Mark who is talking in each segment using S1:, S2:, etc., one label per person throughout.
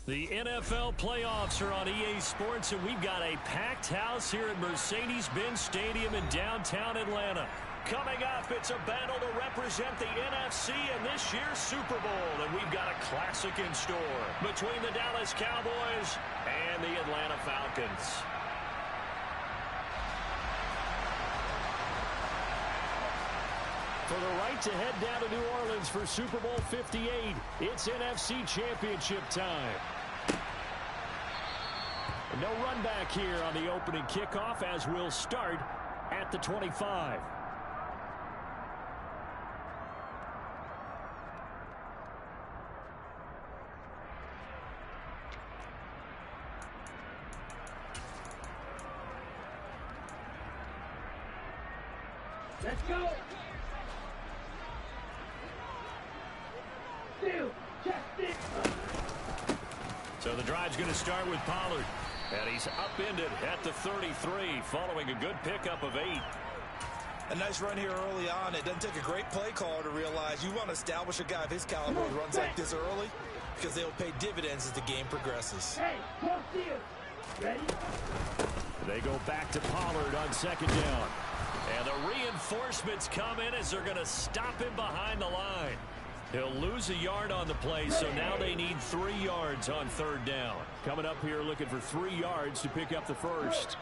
S1: The NFL playoffs are on EA Sports, and we've got a packed house here at Mercedes-Benz Stadium in downtown Atlanta. Coming up, it's a battle to represent the NFC in this year's Super Bowl, and we've got a classic in store between the Dallas Cowboys and the Atlanta Falcons. For the right to head down to New Orleans for Super Bowl 58, it's NFC Championship time. No run back here on the opening kickoff as we'll start at the 25.
S2: Let's go.
S1: So the drive's going to start with Pollard. And he's upended at the 33 following a good pickup of 8.
S3: A nice run here early on. It doesn't take a great play caller to realize you want to establish a guy of his caliber who runs like this early because they'll pay dividends as the game progresses.
S2: Hey, close here. Ready?
S1: They go back to Pollard on second down. And the reinforcements come in as they're going to stop him behind the line. He'll lose a yard on the play, so now they need 3 yards on third down. Coming up here looking for 3 yards to pick up the first.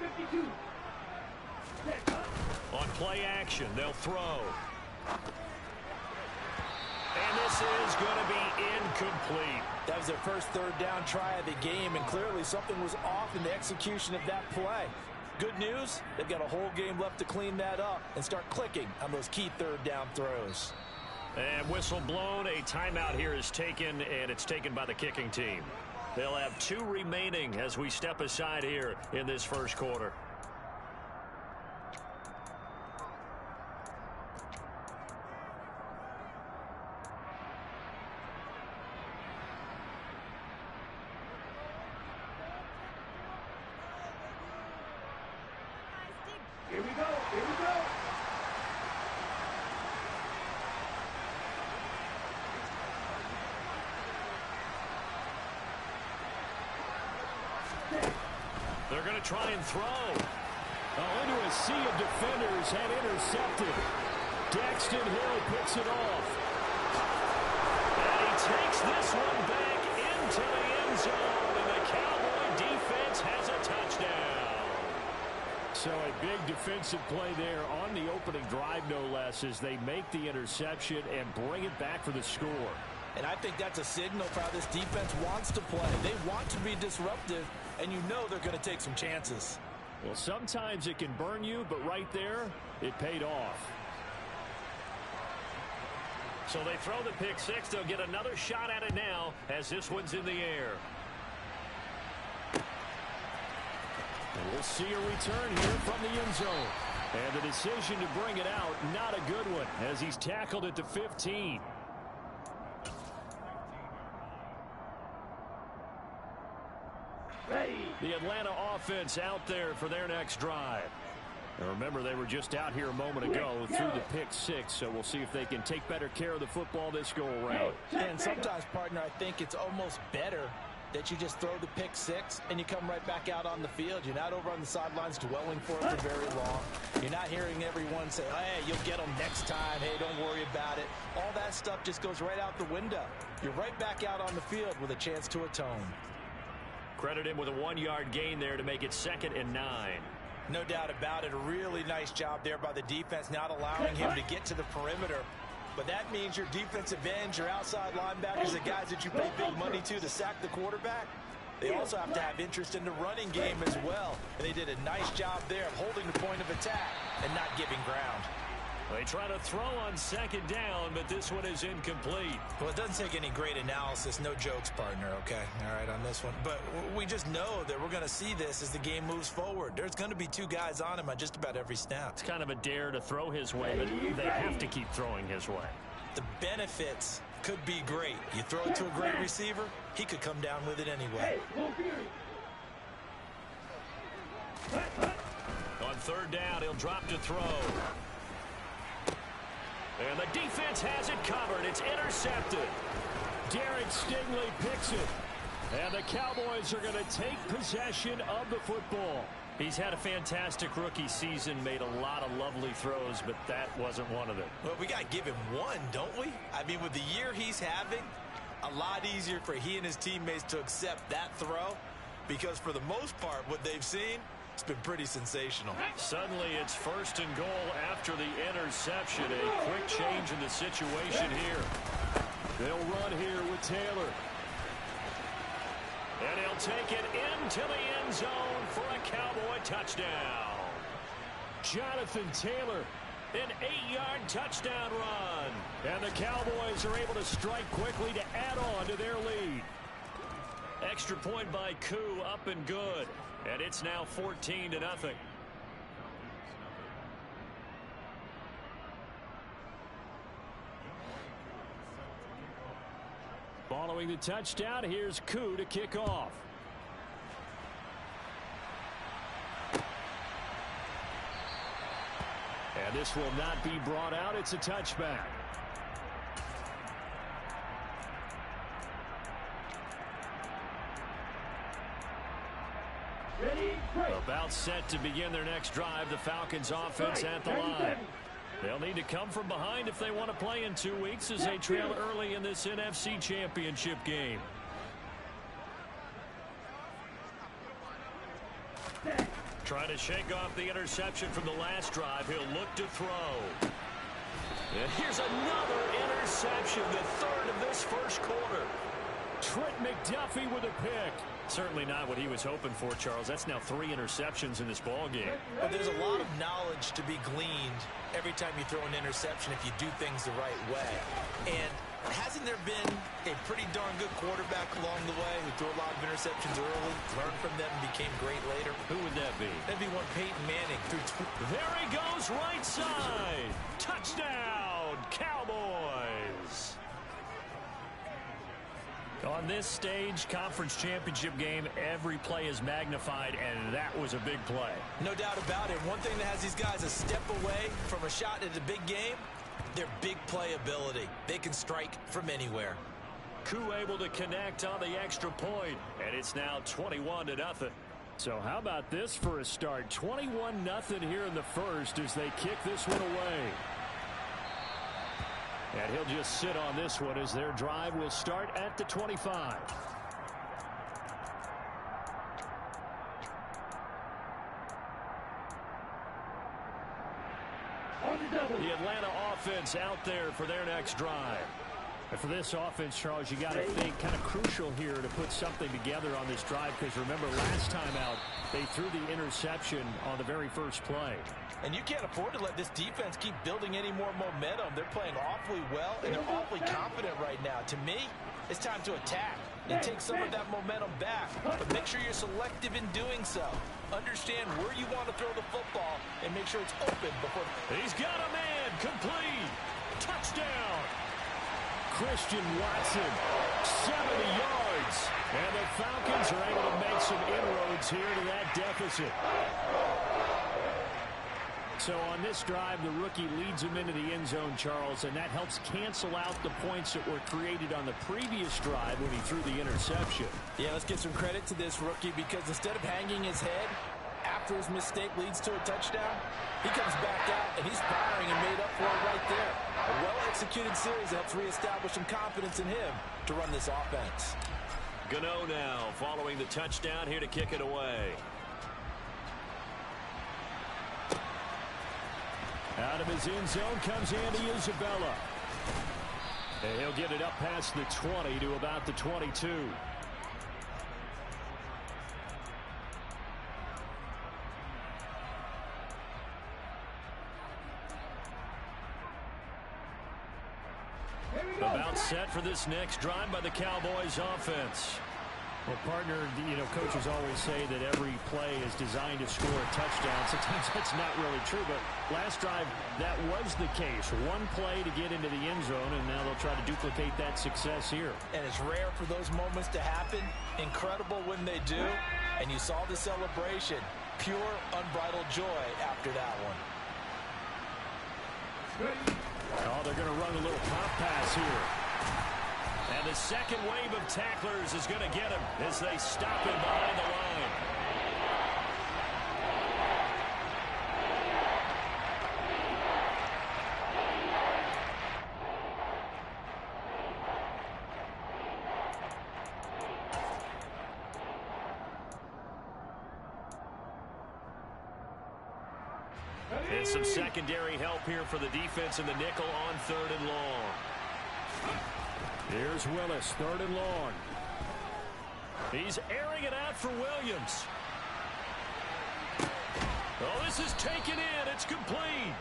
S1: On play action, they'll throw. And this is going to be incomplete.
S3: That was their first third down try of the game, and clearly something was off in the execution of that play. Good news, they've got a whole game left to clean that up and start clicking on those key third down throws.
S1: And whistle blown, a timeout here is taken, and it's taken by the kicking team. They'll have 2 remaining as we step aside here in this first quarter.
S2: Here we go. Here we go.
S1: They're going to try and throw. Into a sea of defenders and intercepted. Daxton Hill picks it off. And he takes this one back into the end zone, and the Cowboy defense has a touchdown. So a big defensive play there on the opening drive, no less, as they make the interception and bring it back for the score.
S3: And I think that's a signal for how this defense wants to play. They want to be disruptive, and you know they're going to take some chances.
S1: Well, sometimes it can burn you, but right there, it paid off. So they throw the pick six. They'll get another shot at it now as this one's in the air. And we'll see a return here from the end zone. And the decision to bring it out, not a good one, as he's tackled at the 15.
S2: Ready.
S1: The Atlanta offense out there for their next drive. And remember, they were just out here a moment ago through the pick six, so we'll see if they can take better care of the football this go-around.
S3: And sometimes, partner, I think it's almost better that you just throw the pick six and you come right back out on the field. You're not over on the sidelines dwelling for it for very long. You're not hearing everyone say, hey, you'll get them next time. Hey, don't worry about it. All that stuff just goes right out the window. You're right back out on the field with a chance to atone.
S1: Credit him with a 1-yard gain there to make it 2nd and 9.
S3: No doubt about it. A really nice job there by the defense, not allowing him to get to the perimeter. But that means your defensive ends, your outside linebackers, the guys that you pay big money to sack the quarterback, they also have to have interest in the running game as well. And they did a nice job there of holding the point of attack and not giving ground.
S1: They try to throw on 2nd down, but this one is incomplete.
S3: Well, it doesn't take any great analysis. No jokes, partner, okay? All right, on this one. But we just know that we're going to see this as the game moves forward. There's going to be 2 guys on him on just about every snap.
S1: It's kind of a dare to throw his way, but they have to keep throwing his way.
S3: The benefits could be great. You throw it to a great receiver, he could come down with it anyway.
S1: On 3rd down, he'll drop to throw. And the defense has it covered. It's intercepted. Derek Stingley picks it. And the Cowboys are going to take possession of the football.
S4: He's had a fantastic rookie season, made a lot of lovely throws, but that wasn't one of them.
S3: Well, we got to give him one, don't we? I mean, with the year he's having, a lot easier for he and his teammates to accept that throw, because for the most part, what they've seen, it's been pretty sensational.
S1: Suddenly, it's 1st and goal after the interception. A quick change in the situation here. They'll run here with Taylor. And he'll take it into the end zone for a Cowboy touchdown. Jonathan Taylor, an 8-yard touchdown run. And the Cowboys are able to strike quickly to add on to their lead. Extra point by Koo, up and good. And it's now 14-0. Following the touchdown, here's Koo to kick off. And this will not be brought out. It's a touchback. About set to begin their next drive. The Falcons offense at the line. They'll need to come from behind if they want to play in 2 weeks as they trail early in this NFC Championship game. Trying to shake off the interception from the last drive. He'll look to throw. And here's another interception, the third of this first quarter. Trent McDuffie with a pick. Certainly not what he was hoping for, Charles. That's now 3 interceptions in this ball game.
S3: But there's a lot of knowledge to be gleaned every time you throw an interception if you do things the right way. And hasn't there been a pretty darn good quarterback along the way who threw a lot of interceptions early, learned from them, and became great later?
S1: Who would that be?
S3: That'd be one Peyton Manning.
S1: There he goes, right side. Touchdown, Cowboys. On this stage, conference championship game, every play is magnified, and that was a big play.
S3: No doubt about it. One thing that has these guys a step away from a shot at a big game, their big play ability. They can strike from anywhere.
S1: Koo able to connect on the extra point, and it's now 21-0. So how about this for a start? 21-0 here in the first as they kick this one away. And he'll just sit on this one as their drive will start at the 25. The Atlanta offense out there for their next drive. And for this offense, Charles, you got to think kind of crucial here to put something together on this drive, because remember last time out they threw the interception on the very first play.
S3: And you can't afford to let this defense keep building any more momentum. They're playing awfully well, and they're awfully confident right now. To me, it's time to attack and take some of that momentum back. But make sure you're selective in doing so. Understand where you want to throw the football and make sure it's open before.
S1: He's got a man. Complete. Touchdown. Christian Watson, 70 yards. And the Falcons are able to make some inroads here to that deficit. So on this drive, the rookie leads him into the end zone, Charles, and that helps cancel out the points that were created on the previous drive when he threw the interception.
S3: Yeah, let's give some credit to this rookie, because instead of hanging his head after his mistake leads to a touchdown, he comes back out and he's firing and made up for it right there. A well-executed series helps reestablish some confidence in him to run this offense.
S1: Gano now following the touchdown here to kick it away. Out of his end zone comes Andy Isabella. And he'll get it up past the 20 to about the 22. About set for this next drive by the Cowboys offense. Well, partner, you know, coaches always say that every play is designed to score a touchdown. Sometimes that's not really true, but last drive, that was the case. One play to get into the end zone, and now they'll try to duplicate that success here.
S3: And it's rare for those moments to happen. Incredible when they do. And you saw the celebration. Pure, unbridled joy after that one.
S1: Oh, they're going to run a little pop pass here. And
S4: And the second wave of tacklers is going to get him as they stop him behind the line. And some secondary help here for the defense in the nickel on 3rd and long.
S1: Here's Willis, 3rd and long.
S4: He's airing it out for Williams. Oh, this is taken in. It's complete.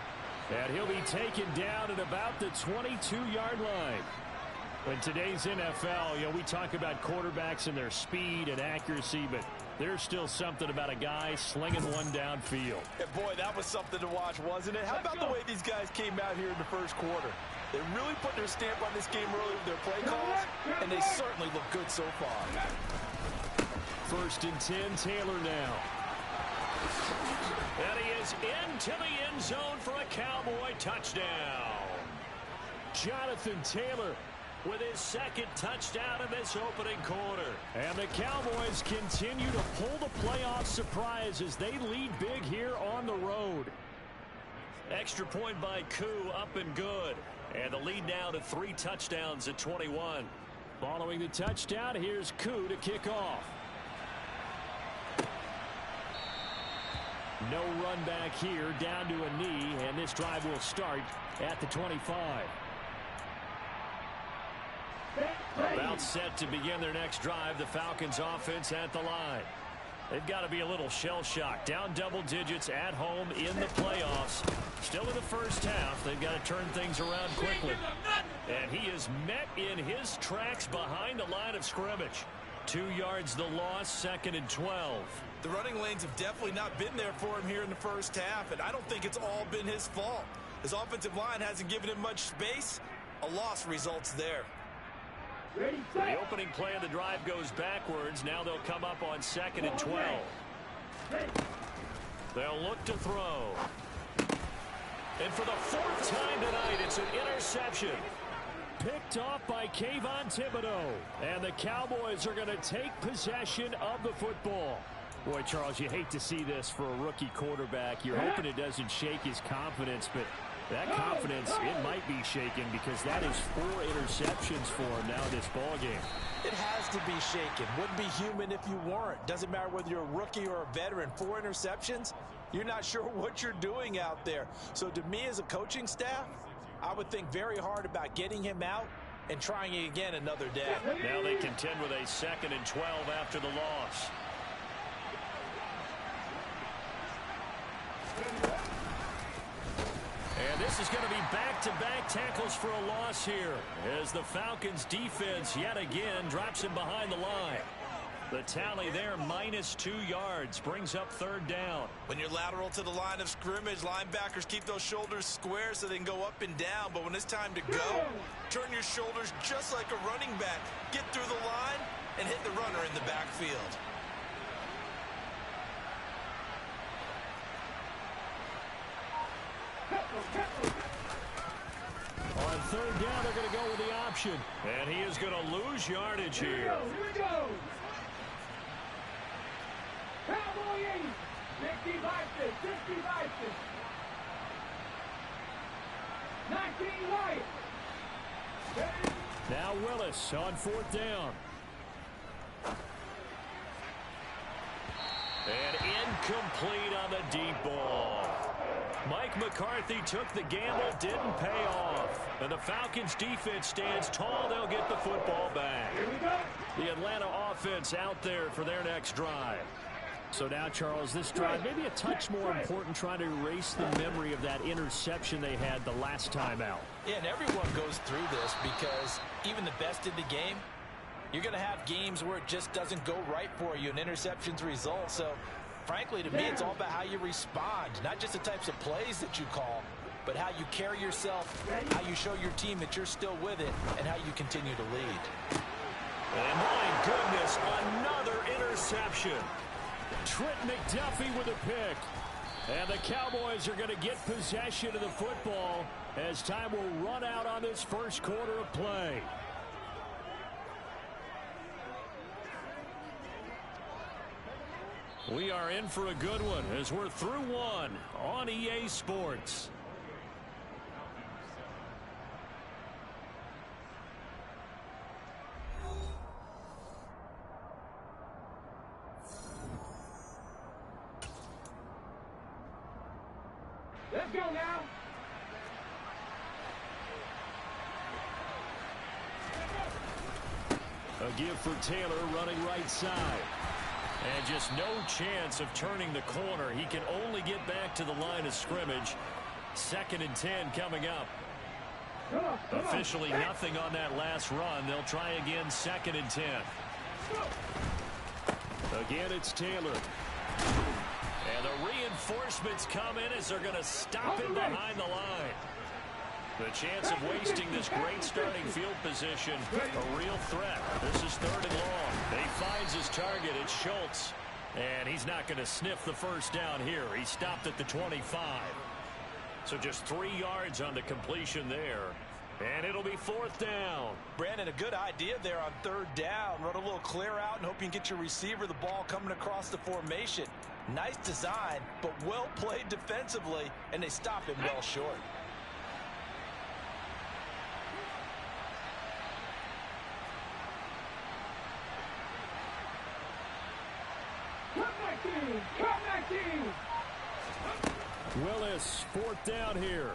S1: And he'll be taken down at about the 22-yard line. In today's NFL, we talk about quarterbacks and their speed and accuracy, but there's still something about a guy slinging one downfield.
S3: Yeah, boy, that was something to watch, wasn't it? How about the way these guys came out here in the first quarter? They really put their stamp on this game early with their play calls, and they certainly look good so far.
S1: 1st and 10, Taylor now.
S4: And he is into the end zone for a Cowboy touchdown.
S1: Jonathan Taylor
S4: with his 2nd touchdown in this opening quarter.
S1: And the Cowboys continue to pull the playoff surprise as they lead big here on the road.
S4: Extra point by Koo, up and good. And the lead now to 3 touchdowns at 21.
S1: Following the touchdown, here's Koo to kick off. No run back here, down to a knee, and this drive will start at the 25.
S4: About set to begin their next drive, the Falcons offense at the line. They've got to be a little shell-shocked. Down double digits at home in the playoffs. Still in the first half. They've got to turn things around quickly. And he is met in his tracks behind the line of scrimmage. 2 yards the loss, 2nd and 12.
S3: The running lanes have definitely not been there for him here in the first half, and I don't think it's all been his fault. His offensive line hasn't given him much space. A loss results there.
S4: The opening play of the drive goes backwards. Now they'll come up on 2nd and 12. They'll look to throw. And for the 4th time tonight, it's an interception.
S1: Picked off by Kayvon Thibodeau. And the Cowboys are going to take possession of the football. Boy, Charles, you hate to see this for a rookie quarterback. You're hoping it doesn't shake his confidence, but that confidence, it might be shaken because that is 4 interceptions for him now in this ballgame.
S3: It has to be shaken. Wouldn't be human if you weren't. Doesn't matter whether you're a rookie or a veteran. 4 interceptions, you're not sure what you're doing out there. So to me as a coaching staff, I would think very hard about getting him out and trying it again another day.
S4: Now they contend with a 2nd and 12 after the loss. And this is going to be back-to-back tackles for a loss here as the Falcons defense yet again drops him behind the line. The tally there, -2 yards, brings up 3rd down.
S3: When you're lateral to the line of scrimmage, linebackers keep those shoulders square so they can go up and down. But when it's time to go, turn your shoulders just like a running back. Get through the line and hit the runner in the backfield.
S1: On 3rd down, they're going to go with the option.
S4: And he is going to lose yardage here.
S2: Here we go. Cowboy 80. 65 6. 65 6. 19 Wyatt.
S1: Now Willis on 4th down.
S4: And incomplete on the deep ball. Mike McCarthy took the gamble, didn't pay off. And the Falcons defense stands tall. They'll get the football back.
S2: Here we go.
S4: The Atlanta offense out there for their next drive.
S1: So now, Charles, this drive maybe a touch more important, trying to erase the memory of that interception they had the last time out.
S3: Yeah, and everyone goes through this because even the best in the game, you're going to have games where it just doesn't go right for you, and interceptions result. So, frankly, to me, it's all about how you respond, not just the types of plays that you call, but how you carry yourself, how you show your team that you're still with it, and how you continue to lead.
S4: And my goodness, another interception.
S1: Trent McDuffie with a pick. And the Cowboys are going to get possession of the football as time will run out on this first quarter of play.
S4: We are in for a good one as we're through one on EA Sports.
S2: Let's go now.
S4: A give for Taylor running right side. And just no chance of turning the corner. He can only get back to the line of scrimmage. 2nd and 10 coming up. Officially nothing on that last run. They'll try again 2nd and 10. Again, it's Taylor. And the reinforcements come in as they're going to stop him behind the line. The chance of wasting this great starting field position, a real threat. This is 3rd and long. He finds his target. It's Schultz. And he's not going to sniff the first down here. He stopped at the 25. So just 3 yards on the completion there. And it'll be 4th down.
S3: Brandon, a good idea there on 3rd down. Run a little clear out and hope you can get your receiver the ball coming across the formation. Nice design, but well played defensively, and they stop him well short.
S2: Come back in.
S4: Willis, 4th down here.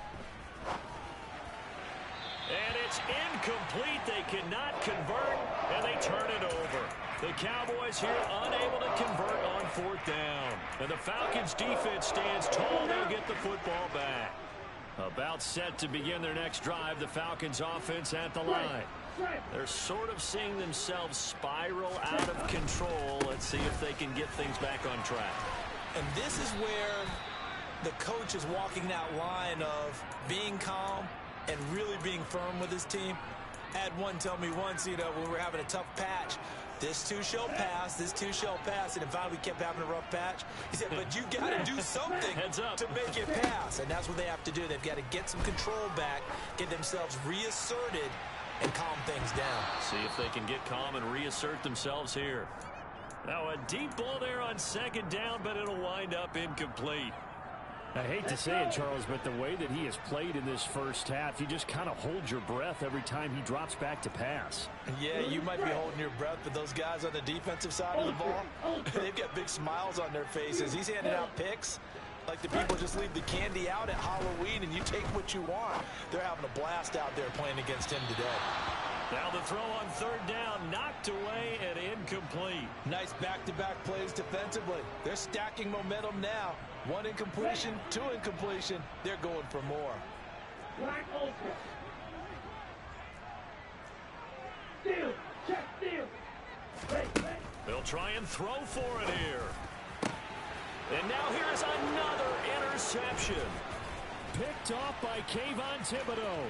S4: And it's incomplete. They cannot convert, and they turn it over. The Cowboys here unable to convert on 4th down. And the Falcons defense stands tall. They'll get the football back. About set to begin their next drive, the Falcons offense at the line. They're sort of seeing themselves spiral out of control. Let's see if they can get things back on track.
S3: And this is where the coach is walking that line of being calm and really being firm with his team. I had one tell me once, when we were having a tough patch, this too shall pass, this too shall pass, and then finally we kept having a rough patch. He said, but you got to do something to make it pass, and that's what they have to do. They've got to get some control back, get themselves reasserted, and calm things down.
S4: See if they can get calm and reassert themselves here. Now a deep ball there on 2nd down, but it'll wind up incomplete. I hate to say it, Charles, but the way that he has played in this first half, you just kind of hold your breath every time he drops back to pass.
S3: Yeah, you might be holding your breath, but those guys on the defensive side of the ball, they've got big smiles on their faces. He's handing out picks like the people just leave the candy out at Halloween and you take what you want. They're having a blast out there playing against him today.
S4: Now the throw on 3rd down, knocked away and incomplete.
S3: Nice back-to-back plays defensively. They're stacking momentum now. 1 incompletion, 2 incompletion. They're going for more.
S2: Black Ultra. Steal. Check steal.
S4: They'll try and throw for it here. And now here's another interception. Picked off by Kayvon Thibodeau.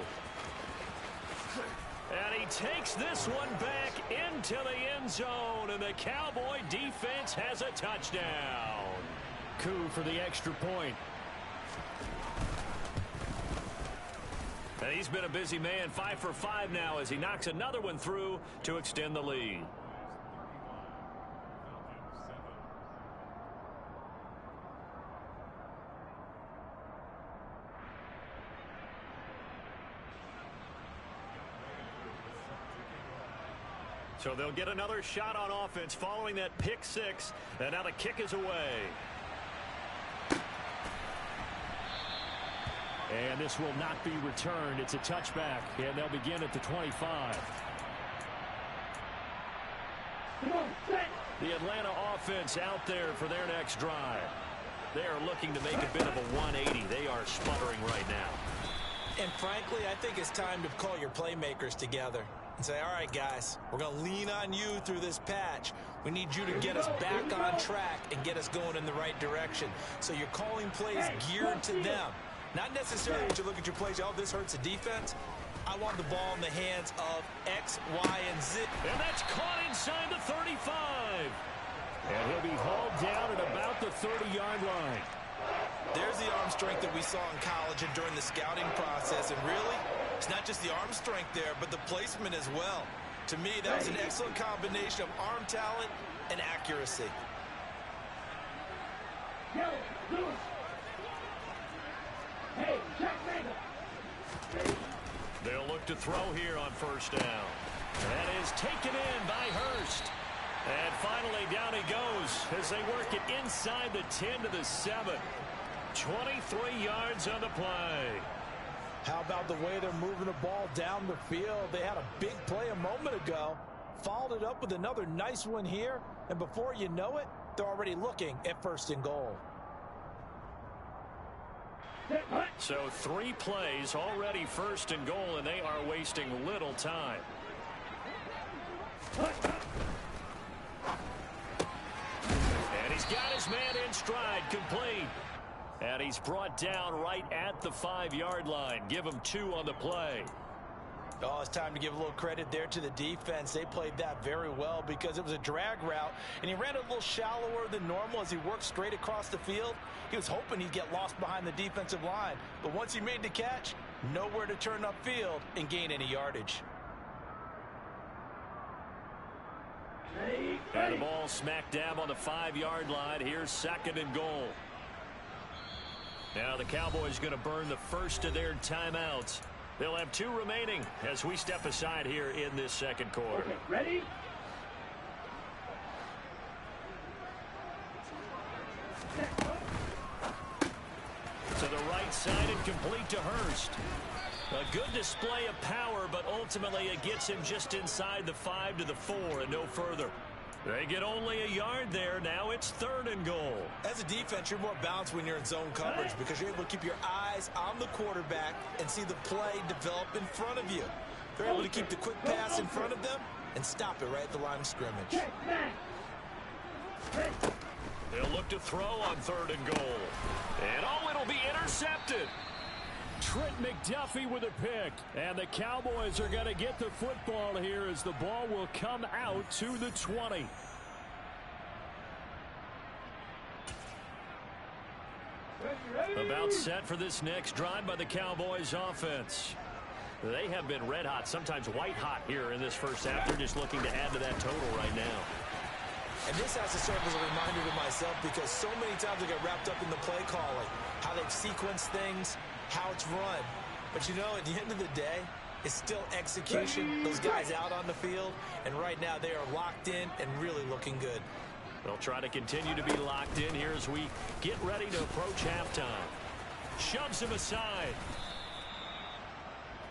S4: And he takes this one back into the end zone, and the Cowboy defense has a touchdown. Coup for the extra point. And he's been a busy man, 5 for 5 now as he knocks another one through to extend the lead. So they'll get another shot on offense following that pick 6. And now the kick is away. And this will not be returned. It's a touchback, and they'll begin at the 25. The Atlanta offense out there for their next drive. They are looking to make a bit of a 180. They are sputtering right now.
S3: And frankly, I think it's time to call your playmakers together and say, all right, guys, we're going to lean on you through this patch. We need you to get us back on track and get us going in the right direction. So you're calling plays geared to them. Not necessarily what you look at your plays, oh, this hurts the defense. I want the ball in the hands of X, Y, and Z.
S4: And that's caught inside the 35. And he'll be hauled down at about the 30-yard line.
S3: There's the arm strength that we saw in college and during the scouting process. And really, it's not just the arm strength there, but the placement as well. To me, that was an excellent combination of arm talent and accuracy.
S2: Yellow, Lewis. Hey, check Mega.
S4: They'll look to throw here on first down. That is taken in by Hurst. And finally down he goes as they work it inside the 10 to the 7. 23 yards on the play.
S3: How about the way they're moving the ball down the field? They had a big play a moment ago. Followed it up with another nice one here. And before you know it, they're already looking at first and goal.
S4: So 3 plays already first and goal, and they are wasting little time. And he's got his man in stride, complete. And he's brought down right at the 5-yard line. Give him 2 on the play.
S3: Oh, it's time to give a little credit there to the defense. They played that very well because it was a drag route, and he ran a little shallower than normal as he worked straight across the field. He was hoping he'd get lost behind the defensive line, but once he made the catch, nowhere to turn upfield and gain any yardage.
S4: And the ball smack dab on the 5-yard line. Here's second and goal. Now the Cowboys going to burn the first of their timeouts. They'll have 2 remaining as we step aside here in this second quarter.
S2: Okay, ready?
S4: To the right side and complete to Hurst. A good display of power, but ultimately it gets him just inside the 5 to the 4 and no further. They get only a yard there. Now it's third and goal.
S3: As a defense, you're more balanced when you're in zone coverage because you're able to keep your eyes on the quarterback and see the play develop in front of you. They're able to keep the quick pass in front of them and stop it right at the line of scrimmage.
S4: They'll look to throw on third and goal. And oh, it'll be intercepted.
S1: Trent McDuffie with a pick. And the Cowboys are going to get the football here as the ball will come out to the 20.
S4: About set for this next drive by the Cowboys offense. They have been red hot, sometimes white hot here in this first half. They're just looking to add to that total right now.
S3: And this has to serve as a reminder to myself because so many times I get wrapped up in the play calling, how they've sequenced things, how it's run. But you know, at the end of the day, it's still execution. Those guys out on the field, and right now they are locked in and really looking good.
S4: They'll try to continue to be locked in here as we get ready to approach halftime. Shoves him aside.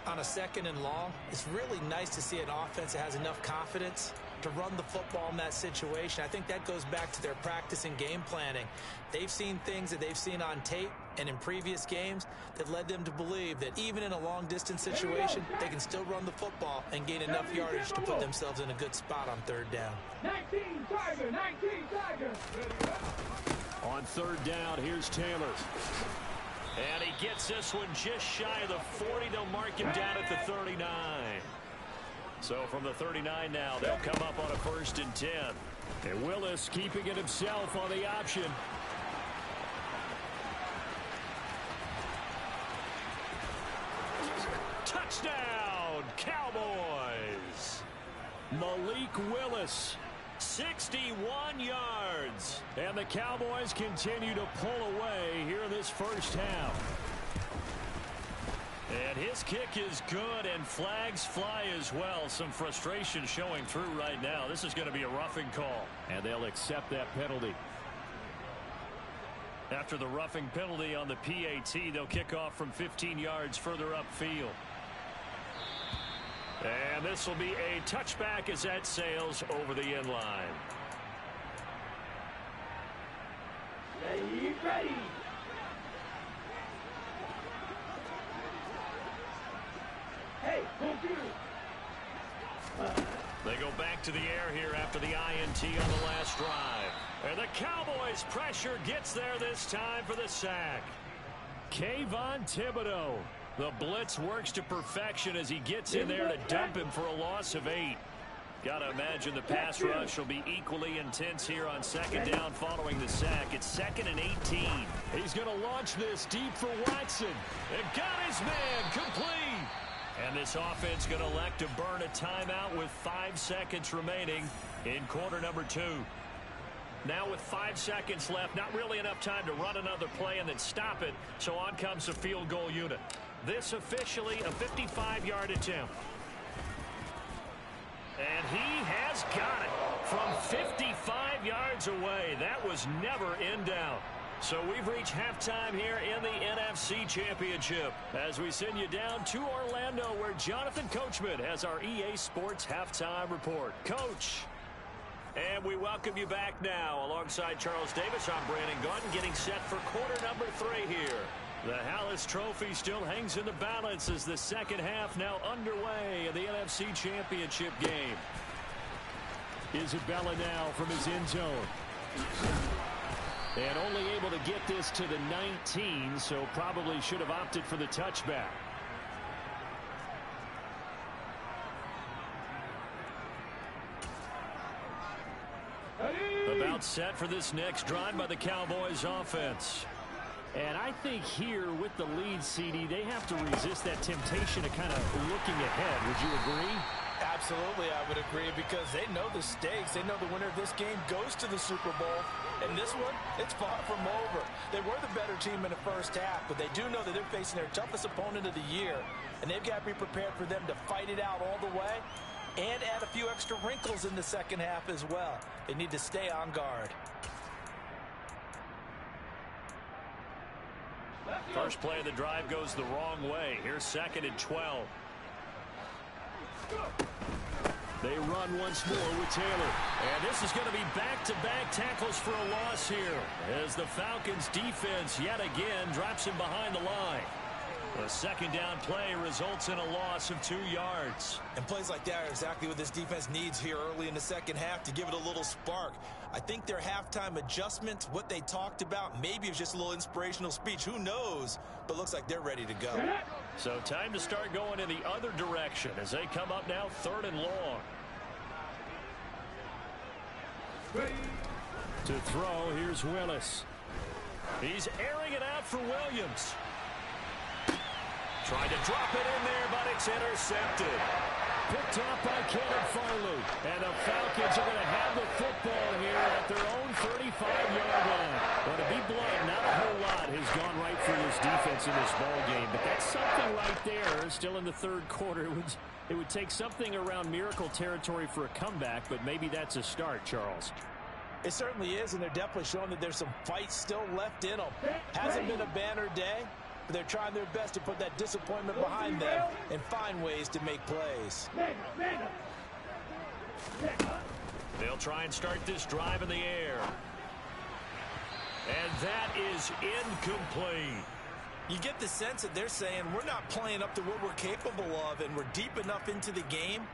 S3: On a second and long, it's really nice to see an offense that has enough confidence to run the football in that situation. I think that goes back to their practice and game planning. They've seen things that they've seen on tape and in previous games that led them to believe that even in a long-distance situation, they can still run the football and gain enough yardage to put themselves in a good spot on third down.
S2: 19 Tiger, 19 Tiger.
S4: On third down, here's Taylor. And he gets this one just shy of the 40. They'll mark him down at the 39. So from the 39 now, they'll come up on a first and 10.
S1: And Willis keeping it himself on the option.
S4: Touchdown, Cowboys!
S1: Malik Willis.
S4: 61 yards.
S1: And the Cowboys continue to pull away here in this first half.
S4: And his kick is good, and flags fly as well. Some frustration showing through right now. This is going to be a roughing call.
S1: And they'll accept that penalty.
S4: After the roughing penalty on the PAT, they'll kick off from 15 yards further upfield. And this will be a touchback as that sails over the end line.
S2: Ready. Hey, computer.
S4: They go back to the air here after the INT on the last drive. And the Cowboys' pressure gets there this time for the sack.
S1: Kayvon Thibodeau.
S4: The blitz works to perfection as he gets in there to dump him for a loss of 8. Got to imagine the pass rush will be equally intense here on second down following the sack. It's second and 18.
S1: He's going to launch this deep for Watson.
S4: And got his man complete. And this offense going to elect to burn a timeout with 5 seconds remaining in quarter number 2. Now with 5 seconds left, not really enough time to run another play and then stop it, so on comes the field goal unit. This officially a 55-yard attempt. And he has got it from 55 yards away. That was never in doubt. So we've reached halftime here in the NFC Championship as we send you down to Orlando where Jonathan Coachman has our EA Sports Halftime Report. Coach. And we welcome you back now. Alongside Charles Davis, I'm Brandon Gaudin getting set for quarter number 3 here. The Hallis Trophy still hangs in the balance as the second half now underway in the NFC Championship game.
S1: Isabella now from his end zone. And only able to get this to the 19, so probably should have opted for the touchback.
S4: About set for this next drive by the Cowboys offense.
S1: And I think here with the lead, CD, they have to resist that temptation of kind of looking ahead. Would you agree?
S3: Absolutely, I would agree, because they know the stakes. They know the winner of this game goes to the Super Bowl. And this one, it's far from over. They were the better team in the first half, but they do know that they're facing their toughest opponent of the year. And they've got to be prepared for them to fight it out all the way and add a few extra wrinkles in the second half as well. They need to stay on guard.
S4: First play of the drive goes the wrong way. Here's 2nd and 12.
S1: They run once more with Taylor.
S4: And this is going to be back-to-back tackles for a loss here as the Falcons defense yet again drops him behind the line. The second down play results in a loss of 2 yards.
S3: And plays like that are exactly what this defense needs here early in the second half to give it a little spark. I think their halftime adjustment, what they talked about, maybe it was just a little inspirational speech. Who knows? But looks like they're ready to go.
S4: So time to start going in the other direction as they come up now 3rd and long.
S1: To throw, here's Willis.
S4: He's airing it out for Williams. Tried to drop it in there, but it's intercepted.
S1: Picked off by Caleb Farley. And the Falcons are going to have the football here at their own 35-yard line. But to be blunt, not a whole lot has gone right for this defense in this ball game. But that's something right there. Still in the 3rd quarter. It would take something around miracle territory for a comeback, but maybe that's a start, Charles.
S3: It certainly is, and they're definitely showing that there's some fight still left in them. Hasn't been a banner day, but they're trying their best to put that disappointment behind them and find ways to make plays.
S4: They'll try and start this drive in the air. And that is incomplete.
S3: You get the sense that they're saying we're not playing up to what we're capable of, and we're deep enough into the game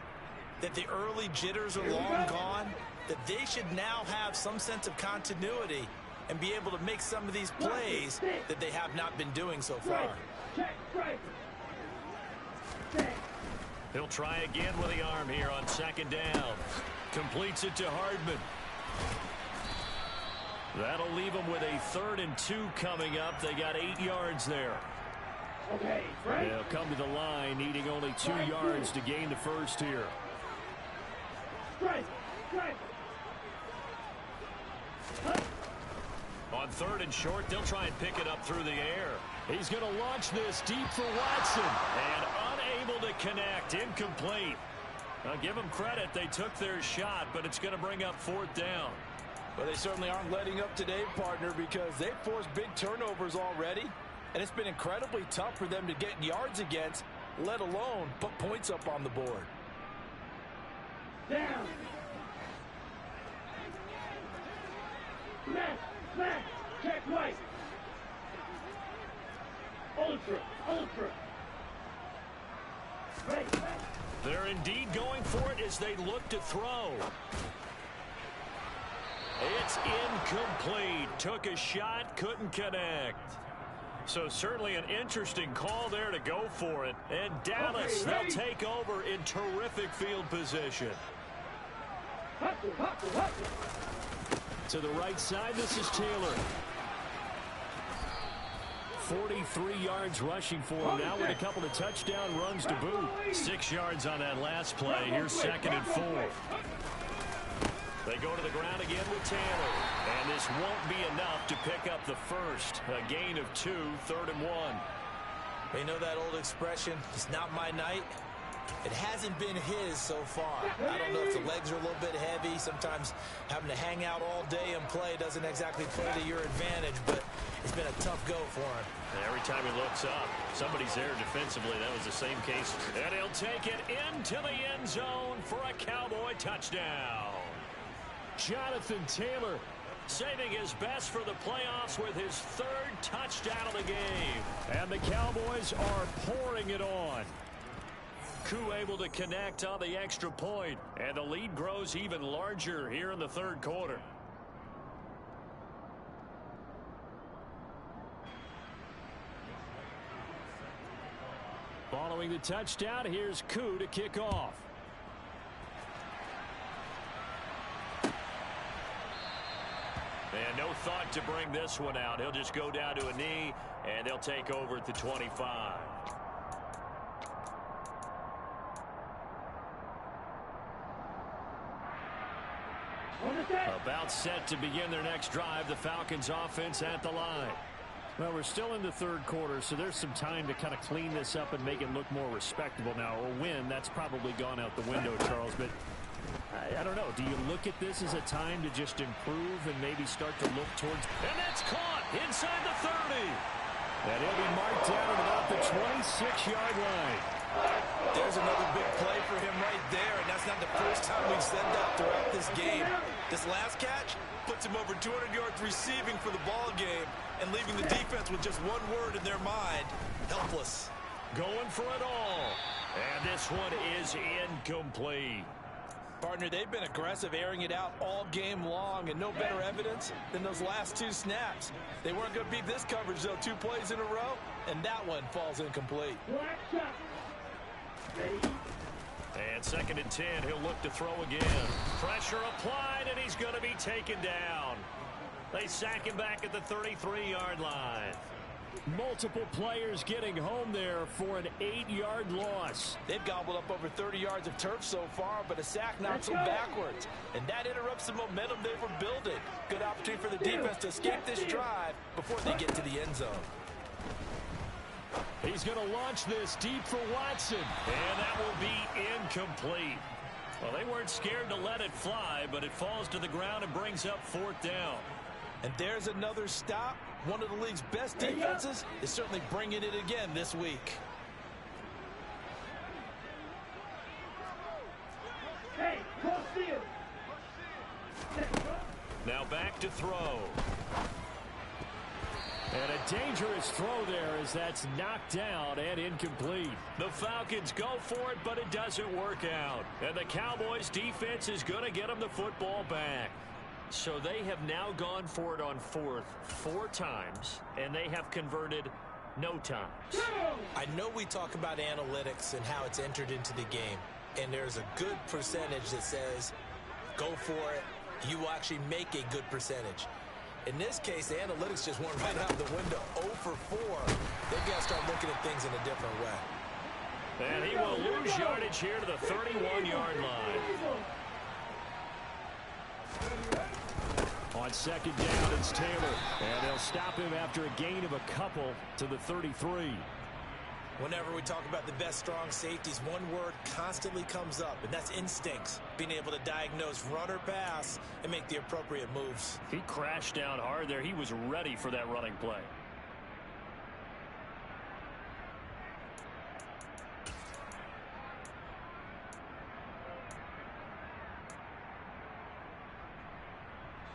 S3: that the early jitters are long gone, that they should now have some sense of continuity and be able to make some of these plays that they have not been doing so far.
S4: He'll try again with the arm here on 2nd down. Completes it to Hardman. That'll leave them with a 3rd and 2 coming up. They got 8 yards there. They'll come to the line, needing only 2 yards to gain the first here. On 3rd and short, they'll try and pick it up through the air.
S1: He's going to launch this deep for Watson.
S4: And unable to connect. Incomplete. Now, give them credit. They took their shot, but it's going to bring up 4th down.
S3: Well, they certainly aren't letting up today, partner, because they've forced big turnovers already. And it's been incredibly tough for them to get yards against, let alone put points up on the board.
S2: Down. Smash. Check right. Ultra. Right.
S4: They're indeed going for it as they look to throw. It's incomplete. Took a shot, couldn't connect. So certainly an interesting call there to go for it. And Dallas, they'll take over in terrific field position.
S1: To the right side, this is Taylor. 43 yards rushing for him now with a couple of touchdown runs to boot.
S4: 6 yards on that last play. Here's 2nd and 4. They go to the ground again with Taylor. And this won't be enough to pick up the first. A gain of 2, 3rd and 1.
S3: You know that old expression, it's not my night? It hasn't been his so far. I don't know if the legs are a little bit heavy. Sometimes having to hang out all day and play doesn't exactly play to your advantage, but it's been a tough go for him.
S4: And every time he looks up, somebody's there defensively. That was the same case. And he'll take it into the end zone for a Cowboy touchdown.
S1: Jonathan Taylor
S4: saving his best for the playoffs with his 3rd touchdown of the game.
S1: And the Cowboys are pouring it on.
S4: Koo able to connect on the extra point, and the lead grows even larger here in the 3rd quarter.
S1: Following the touchdown, here's Koo to kick off.
S4: And no thought to bring this one out. He'll just go down to a knee, and they'll take over at the 25.
S1: About set to begin their next drive, the Falcons offense at the line. Well, we're still in the 3rd quarter, so there's some time to kind of clean this up and make it look more respectable. Now, a win, that's probably gone out the window, Charles, but I don't know. Do you look at this as a time to just improve and maybe start to look towards...
S4: And that's caught inside the 30.
S1: And he'll be marked down at about the 26-yard line.
S3: There's another big play for him right there, and that's not the first time we've said that throughout this game. This last catch puts him over 200 yards receiving for the ball game and leaving the defense with just one word in their mind: helpless.
S4: Going for it all. And this one is incomplete.
S3: Partner, they've been aggressive, airing it out all game long, and no better evidence than those last 2 snaps. They weren't going to beat this coverage, though, 2 plays in a row, and that one falls incomplete.
S4: And 2nd and 10, he'll look to throw again. Pressure applied, and he's going to be taken down. They sack him back at the 33-yard line.
S1: Multiple players getting home there for an 8-yard loss.
S3: They've gobbled up over 30 yards of turf so far, but a sack knocks them backwards. And that interrupts the momentum they were building. Good opportunity for the defense to escape this drive before they get to the end zone.
S1: He's going to launch this deep for Watson.
S4: And that will be incomplete. Well, they weren't scared to let it fly, but it falls to the ground and brings up 4th down.
S3: And there's another stop. One of the league's best defenses is certainly bringing it again this week.
S2: Hey, cross field.
S4: Now back to throw.
S1: And a dangerous throw there as that's knocked down and incomplete.
S4: The Falcons go for it, but it doesn't work out. And the Cowboys defense is going to get them the football back. So they have now gone for it on 4th 4 times, and they have converted no times.
S3: I know we talk about analytics and how it's entered into the game, and there's a good percentage that says go for it. You will actually make a good percentage. In this case, the analytics just went right out the window. 0 for 4. They've got to start looking at things in a different way.
S4: And he will lose yardage here to the 31-yard line.
S1: On 2nd down, it's Taylor. And they'll stop him after a gain of a couple to the 33.
S3: Whenever we talk about the best strong safeties, one word constantly comes up, and that's instincts. Being able to diagnose run or pass and make the appropriate moves.
S4: He crashed down hard there. He was ready for that running play.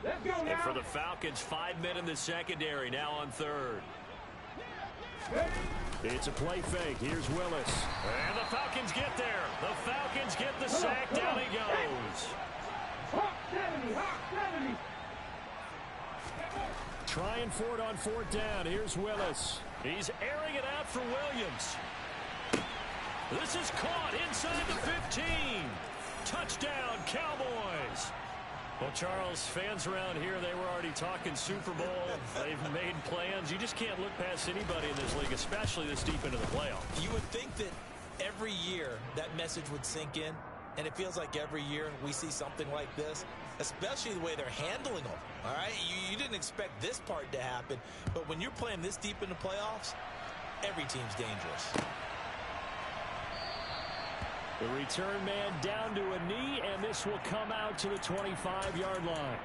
S2: Let's go now.
S4: And for the Falcons, 5 men in the secondary, now on 3rd.
S1: It's a play fake. Here's Willis.
S4: And the Falcons get there. The Falcons get the sack. Down he goes.
S2: Hawk 70, Hawk 70.
S1: Trying for it on 4th down. Here's Willis.
S4: He's airing it out for Williams. This is caught inside the 15. Touchdown, Cowboys. Well, Charles, fans around here, they were already talking Super Bowl. They've made plans. You just can't look past anybody in this league, especially this deep into the playoffs.
S3: You would think that every year that message would sink in. And it feels like every year we see something like this, especially the way they're handling them. All right, you didn't expect this part to happen, but when you're playing this deep in the playoffs, every team's dangerous.
S4: The return man down to a knee, and this will come out to the 25-yard line.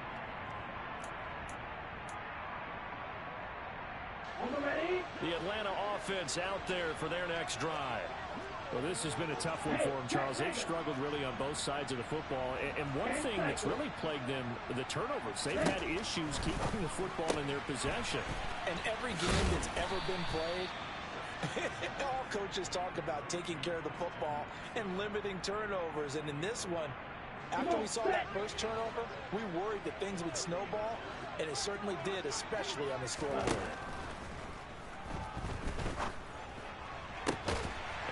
S4: The Atlanta offense out there for their next drive.
S1: Well, this has been a tough one for them, Charles. They've struggled really on both sides of the football. And one thing that's really plagued them, the turnovers. They've had issues keeping the football in their possession.
S3: And every game that's ever been played, all coaches talk about taking care of the football and limiting turnovers. And in this one, after we saw that first turnover, we worried that things would snowball, and it certainly did, especially on the scoreboard.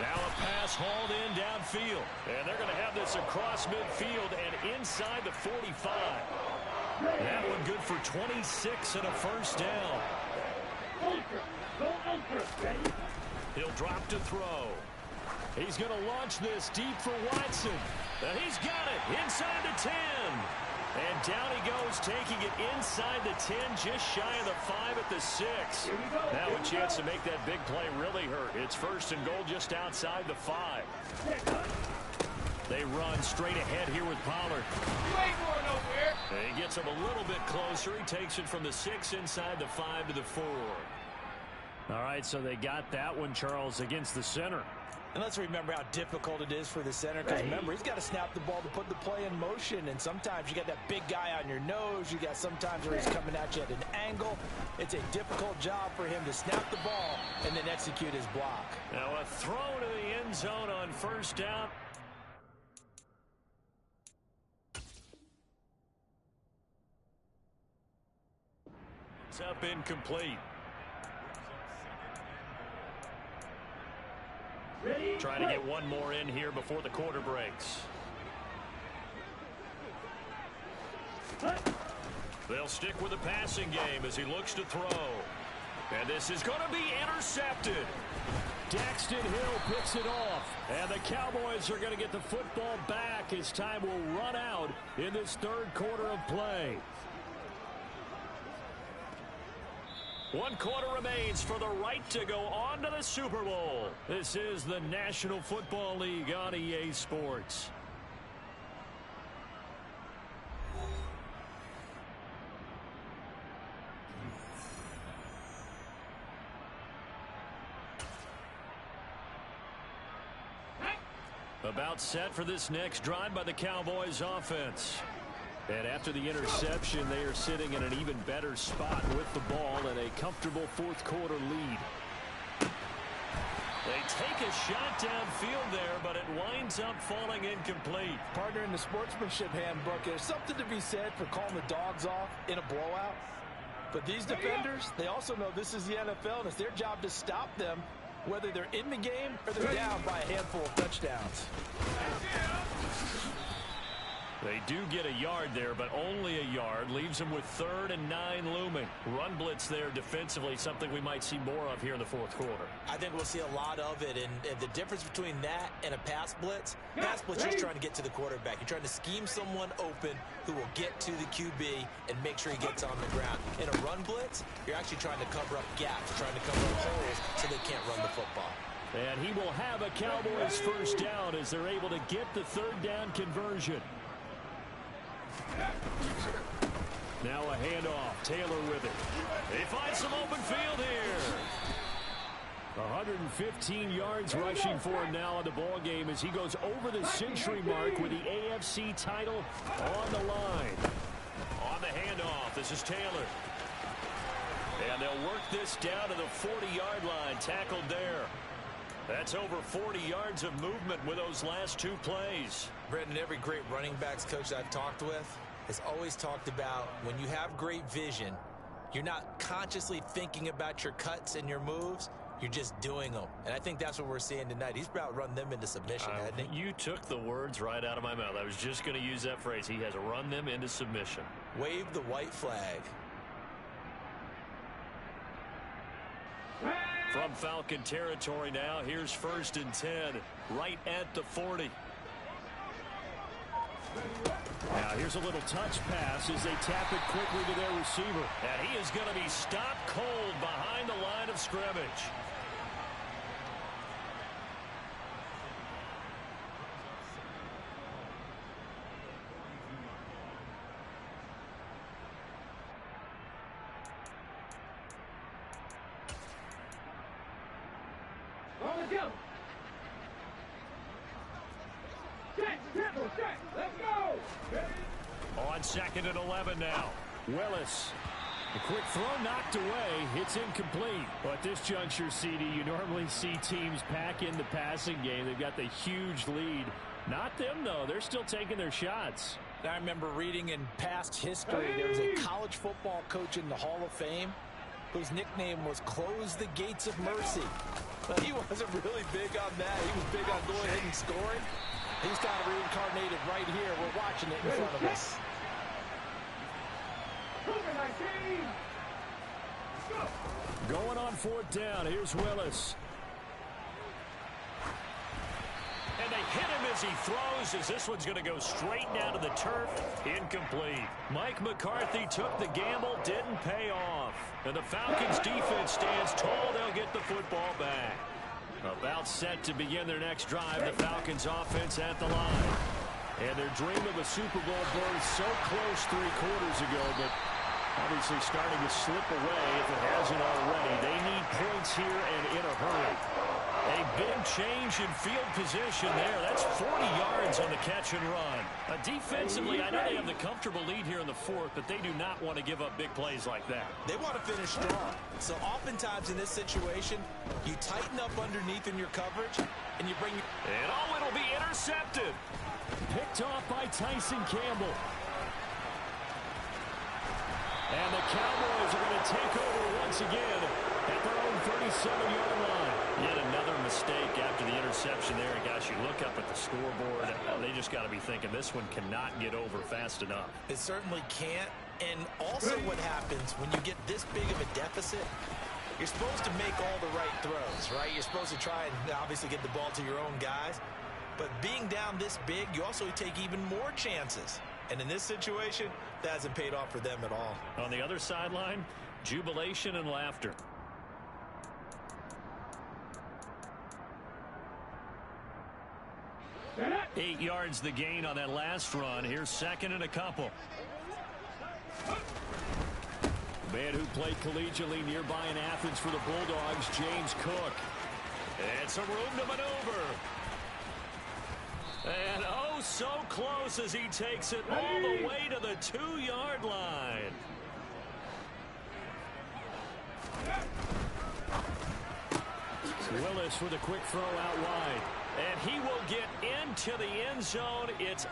S4: Now a pass hauled in downfield. And they're going to have this across midfield and inside the 45. That one good for 26 and a first down. He'll drop to throw. He's going to launch this deep for Watson. And he's got it inside the 10. And down he goes, taking it inside the 10, just shy of the 5 at the 6. Now a chance to make that big play really hurt. It's first and goal just outside the 5. They run straight ahead here with Pollard.
S2: You ain't going nowhere.
S4: And he gets him a little bit closer. He takes it from the 6 inside the 5 to the 4. All right, so they got that one, Charles, against the center.
S3: And let's remember how difficult it is for the center, because remember, he's got to snap the ball to put the play in motion, and sometimes you got that big guy on your nose. You got sometimes where he's coming at you at an angle. It's a difficult job for him to snap the ball and then execute his block.
S4: Now a throw to the end zone on first down. It's up incomplete. Trying to get one more in here before the quarter breaks. They'll stick with the passing game as he looks to throw. And this is going to be intercepted. Daxton Hill picks it off. And the Cowboys are going to get the football back as time will run out in this third quarter of play. 1 quarter remains for the right to go on to the Super Bowl. This is the National Football League on EA Sports. About set for this next drive by the Cowboys offense. And after the interception, they are sitting in an even better spot with the ball and a comfortable fourth quarter lead. They take a shot downfield there, but it winds up falling incomplete.
S3: Partner, in the sportsmanship handbook, there's something to be said for calling the dogs off in a blowout. But these defenders, they also know this is the NFL, and it's their job to stop them, whether they're in the game or they're down by a handful of touchdowns.
S4: They do get a yard there, but only a yard. Leaves them with 3rd and 9 looming. Run blitz there defensively, something we might see more of here in the fourth quarter.
S3: I think we'll see a lot of it, and the difference between that and a pass blitz just trying to get to the quarterback. You're trying to scheme someone open who will get to the QB and make sure he gets on the ground. In a run blitz, you're actually trying to cover up gaps, trying to cover up holes so they can't run the football.
S4: And he will have a Cowboys first down as they're able to get the 3rd down conversion. Now a handoff. Taylor with it. They find some open field here. 115 yards rushing for him now in the ball game as he goes over the century mark with the AFC title on the line. On the handoff, this is Taylor. And they'll work this down to the 40-yard line. Tackled there. That's over 40 yards of movement with those last 2 plays.
S3: Brendan, every great running backs coach I've talked with has always talked about when you have great vision, you're not consciously thinking about your cuts and your moves. You're just doing them. And I think that's what we're seeing tonight. He's about run them into submission, hasn't he?
S4: You took the words right out of my mouth. I was just going to use that phrase. He has run them into submission.
S3: Wave the white flag.
S4: From Falcon territory now, here's 1st and 10, right at the 40.
S1: Here's a little touch pass as they tap it quickly to their receiver.
S4: And he is going to be stopped cold behind the line of scrimmage. On 2nd and 11 now.
S1: Willis. The quick throw knocked away. It's incomplete. But at this juncture, CD, you normally see teams pack in the passing game. They've got the huge lead. Not them, though. They're still taking their shots.
S3: I remember reading in past history, there was a college football coach in the Hall of Fame whose nickname was Close the Gates of Mercy. But he wasn't really big on that. He was big on going ahead and scoring. He's kind of reincarnated right here. We're watching it in front of us.
S1: Going on 4th down. Here's Willis.
S4: And they hit him as he throws, as this one's going to go straight down to the turf. Incomplete. Mike McCarthy took the gamble, didn't pay off. And the Falcons defense stands tall. They'll get the football back.
S1: About set to begin their next drive, the Falcons offense at the line. And their dream of a Super Bowl berth so close 3 quarters ago, but obviously starting to slip away if it hasn't already. They need points here and in a hurry.
S4: A big change in field position there. That's 40 yards on the catch and run.
S1: Defensively, I know they have the comfortable lead here in the 4th, but they do not want to give up big plays like that.
S3: They want to finish strong. So oftentimes in this situation, you tighten up underneath in your coverage, and you bring...
S4: And it'll be intercepted.
S1: Picked off by Tyson Campbell. And the Cowboys are going to take over once again at their own 37-yard line.
S4: Yet another mistake after the interception there. And gosh, you look up at the scoreboard, they just got to be thinking this one cannot get over fast enough.
S3: It certainly can't. And also what happens when you get this big of a deficit, you're supposed to make all the right throws, right? You're supposed to try and obviously get the ball to your own guys. But being down this big, you also take even more chances. And in this situation, that hasn't paid off for them at all.
S4: On the other sideline, jubilation and laughter. Eight yards the gain on that last run. Here's 2nd and a couple.
S1: Man who played collegiately nearby in Athens for the Bulldogs, James Cook.
S4: And some room to maneuver. And oh, so close as he takes it all the way to the 2-yard line.
S1: Willis with a quick throw out wide.
S4: And he will get into the end zone. It's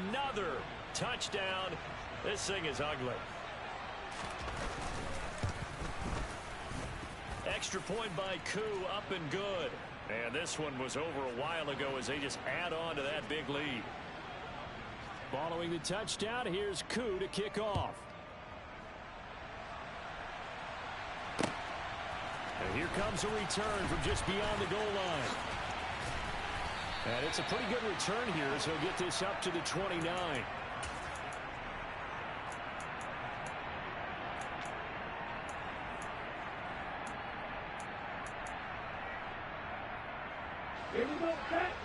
S4: another touchdown. This thing is ugly. Extra point by Koo, up and good. And this one was over a while ago as they just add on to that big lead.
S1: Following the touchdown, here's Koo to kick off. And here comes a return from just beyond the goal line. And it's a pretty good return here as he'll get this up to the 29.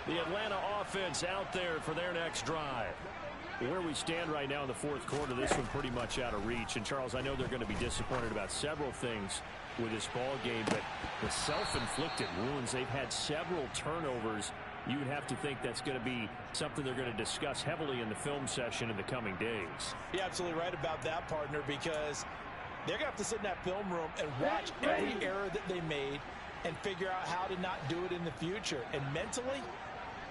S1: The Atlanta offense out there for their next drive. Where we stand right now in the 4th quarter, this one pretty much out of reach. And, Charles, I know they're going to be disappointed about several things with this ball game, but the self-inflicted wounds, they've had several turnovers. You would have to think that's going to be something they're going to discuss heavily in the film session in the coming days.
S3: You're absolutely right about that, partner, because they're going to have to sit in that film room and watch every error that they made and figure out how to not do it in the future. And mentally,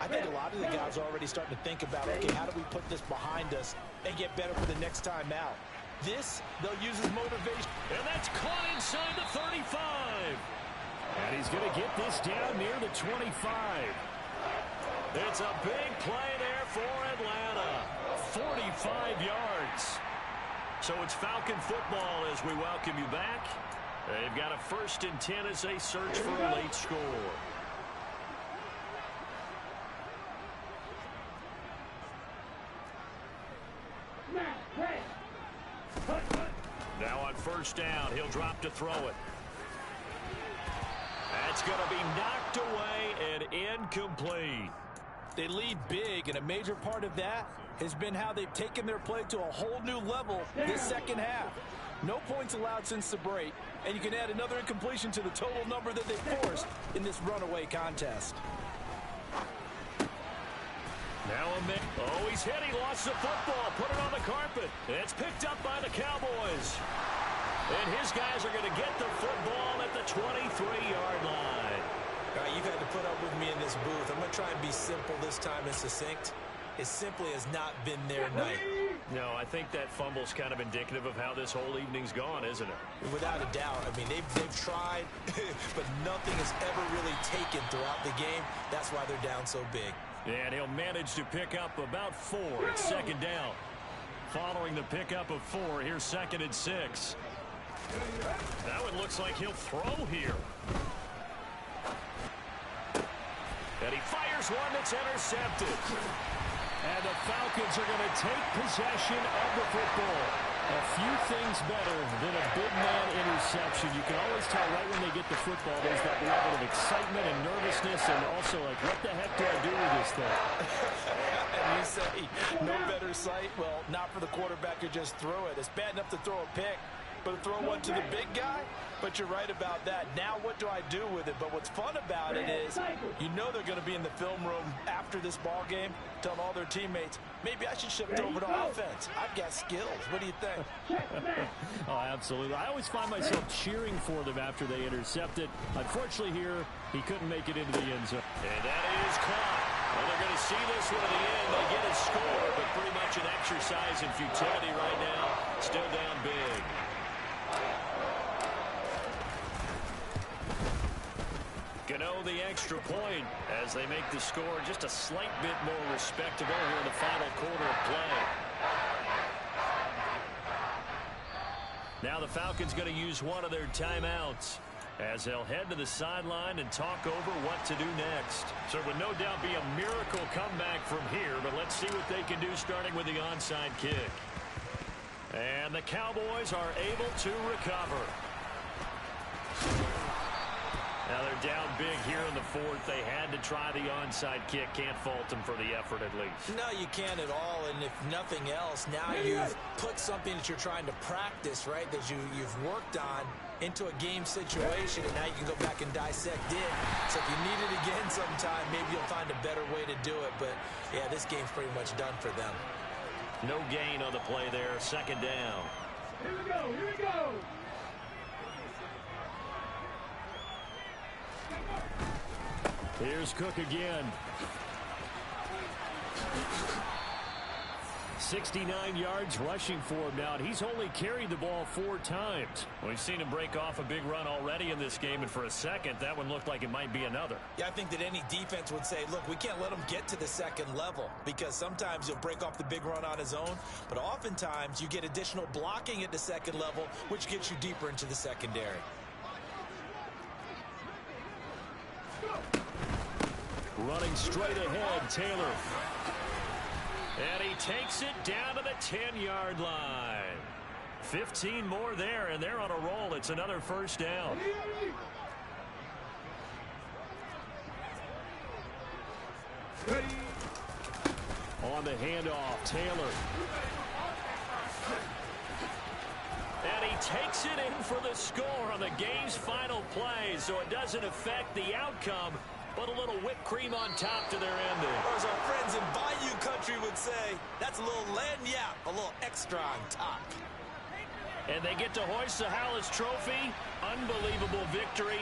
S3: I think a lot of the guys are already starting to think about, okay, how do we put this behind us and get better for the next time out? This, they'll use as motivation.
S4: And that's caught inside the 35.
S1: And he's going to get this down near the 25.
S4: It's a big play there for Atlanta. 45 yards. So it's Falcon football as we welcome you back. They've got a 1st and 10 as they search for a late score. first down. He'll drop to throw it. That's going to be knocked away and incomplete.
S3: They lead big, and a major part of that has been how they've taken their play to a whole new level this second half. No points allowed since the break, and you can add another incompletion to the total number that they forced in this runaway contest.
S4: Now oh, he's hit. He lost the football. Put it on the carpet. It's picked up by the Cowboys. And his guys are going to get the football at the 23-yard line.
S3: All right, you've had to put up with me in this booth. I'm going to try and be simple this time and succinct. It simply has not been their night.
S4: No, I think that fumble's kind of indicative of how this whole evening's gone, isn't it?
S3: Without a doubt. I mean, they've tried, but nothing has ever really taken throughout the game. That's why they're down so big.
S4: And he'll manage to pick up about 4 at second down. Following the pickup of 4, here's 2nd and 6. That one looks like he'll throw here. And he fires one that's intercepted.
S1: And the Falcons are going to take possession of the football. A few things better than a big man interception. You can always tell right when they get the football, there's that level of excitement and nervousness, and also like, what the heck do I do with this thing?
S3: And you say, no better sight? Well, not for the quarterback to just throw it. It's bad enough to throw a pick, but to throw one to the big guy? But you're right about that. Now what do I do with it? But what's fun about it is you know they're going to be in the film room after this ball game telling all their teammates, maybe I should shift over to offense. I've got skills. What do you think?
S1: Oh, absolutely. I always find myself cheering for them after they intercept it. Unfortunately here, he couldn't make it into the end zone.
S4: And that is caught. Well, they're going to see this one at the end. They get a score, but pretty much an exercise in futility right now. Still down big. Gano the extra point as they make the score just a slight bit more respectable here in the final quarter of play. Now the Falcons going to use one of their timeouts as they'll head to the sideline and talk over what to do next. So it would no doubt be a miracle comeback from here, but let's see what they can do starting with the onside kick. And the Cowboys are able to recover. Now they're down big here in the 4th. They had to try the onside kick. Can't fault them for the effort at least.
S3: No, you can't at all. And if nothing else, now you've put something that you're trying to practice, right, that you've worked on into a game situation, and now you can go back and dissect it. So if you need it again sometime, maybe you'll find a better way to do it. But, yeah, this game's pretty much done for them.
S4: No gain on the play there. 2nd down.
S2: Here we go. Here we go.
S1: Here's Cook again. 69 yards rushing for him now, and he's only carried the ball 4 times.
S4: We've seen him break off a big run already in this game, and for a second, that one looked like it might be another.
S3: Yeah, I think that any defense would say, look, we can't let him get to the 2nd level, because sometimes he'll break off the big run on his own, but oftentimes you get additional blocking at the 2nd level, which gets you deeper into the secondary.
S1: Running straight ahead, Taylor.
S4: And he takes it down to the 10-yard line. 15 more there, and they're on a roll. It's another first down.
S1: On the handoff, Taylor.
S4: And he takes it in for the score on the game's final play, so it doesn't affect the outcome, but a little whipped cream on top to their ending.
S3: Or as our friends in Bayou Country would say, that's a little lagniappe, a little extra on top.
S4: And they get to hoist the Hallis Trophy. Unbelievable victory.